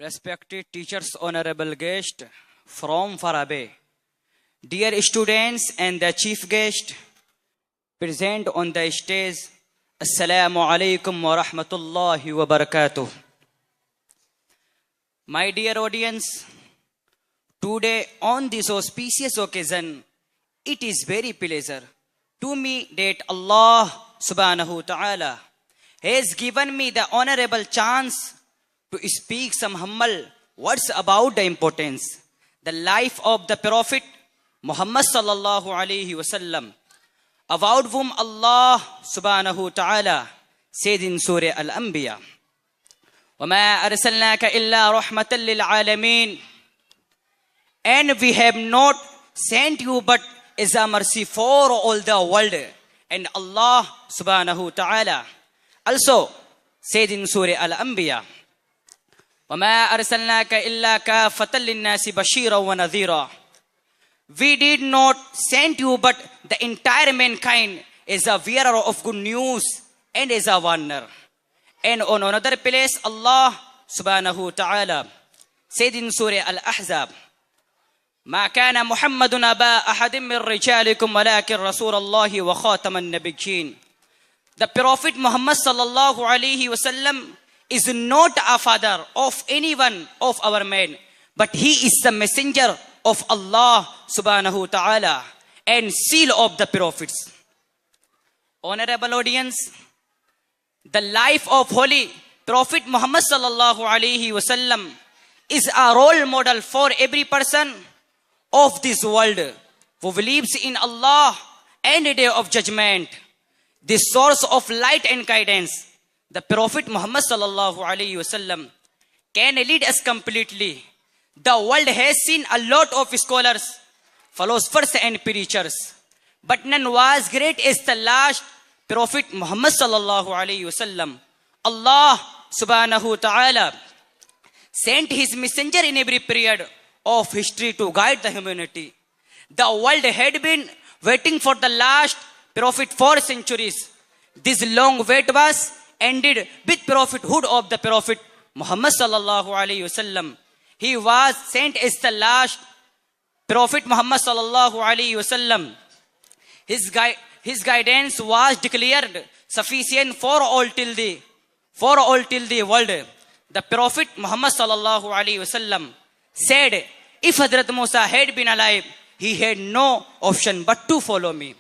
Respected teachers, honorable guest from far away, dear students and the chief guest present on the stage, Assalamu alaikum wa rahmatullahi wa barakatuh. My dear audience, today on this auspicious occasion, it is very pleasure to me that Allah subhanahu wa ta'ala has given me the honorable chance to speak some humble words about the importance, the life of the Prophet Muhammad sallallahu alaihi wasallam, about whom Allah subhanahu wa ta'ala said in Surah Al-Anbiya, وَمَا أَرْسَلْنَاكَ إِلَّا رَحْمَةً لِلْعَالَمِينَ. And we have not sent you but as a mercy for all the world. And Allah subhanahu wa ta'ala also said in Surah Al-Anbiya, وَمَا أَرْسَلْنَاكَ إِلَّا كَافَةً لِلنَّاسِ بَشِيرًا وَنَذِيرًا. We did not send you but the entire mankind as a bearer of good news and as a warner. And on another place, Allah subhanahu wa ta'ala said in Surah Al-Ahzab, ما كان محمد أبا أحد من رجالكم ولكن رسول الله وخاتم النبيين. The Prophet Muhammad sallallahu alaihi wasallam is not a father of anyone of our men, but he is the messenger of Allah subhanahu wa ta'ala and seal of the prophets. Honorable audience, the life of Holy Prophet Muhammad sallallahu alaihi wasallam is a role model for every person of this world who believes in Allah and the day of judgment, the source of light and guidance. The Prophet Muhammad sallallahu alaihi wasallam can lead us completely. The world has seen a lot of scholars, philosophers and preachers, but none was great as the last Prophet Muhammad sallallahu alaihi wasallam. Allah subhanahu wa ta'ala sent his messenger in every period of history to guide the humanity. The world had been waiting for the last prophet for centuries. This long wait was ended with prophethood of the Prophet Muhammad sallallahu alaihi wasallam. He was sent as the last Prophet Muhammad sallallahu alaihi wasallam. His guidance was declared sufficient for all till the world. The Prophet Muhammad sallallahu alaihi wasallam said, if Hazrat Musa had been alive, he had no option but to follow me.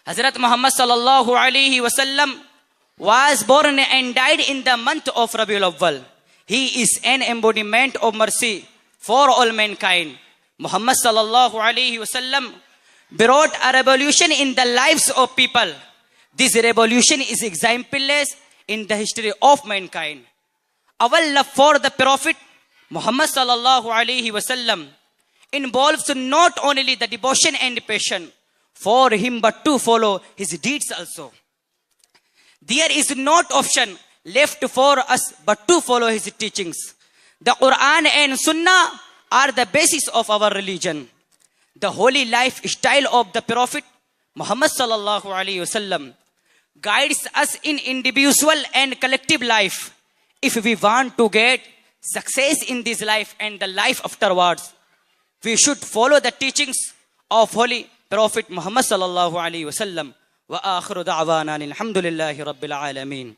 Hazrat Muhammad sallallahu alaihi wasallam was born and died in the month of Rabiul Awwal. He is an embodiment of mercy for all mankind. Muhammad sallallahu alaihi wasallam brought a revolution in the lives of people. This revolution is exemplary in the history of mankind. Our love for the Prophet Muhammad sallallahu alaihi wasallam involves not only the devotion and passion for him but to follow his deeds also. There is not option left for us but to follow his teachings. The Quran and Sunnah are the basis of our religion. The holy lifestyle of the Prophet Muhammad sallallahu alaihi wasallam guides us in individual and collective life. If we want to get success in this life and the life afterwards, we should follow the teachings of Holy Prophet Muhammad sallallahu alaihi wasallam. Wa akhiru da'wana alhamdulillahi rabbil alamin.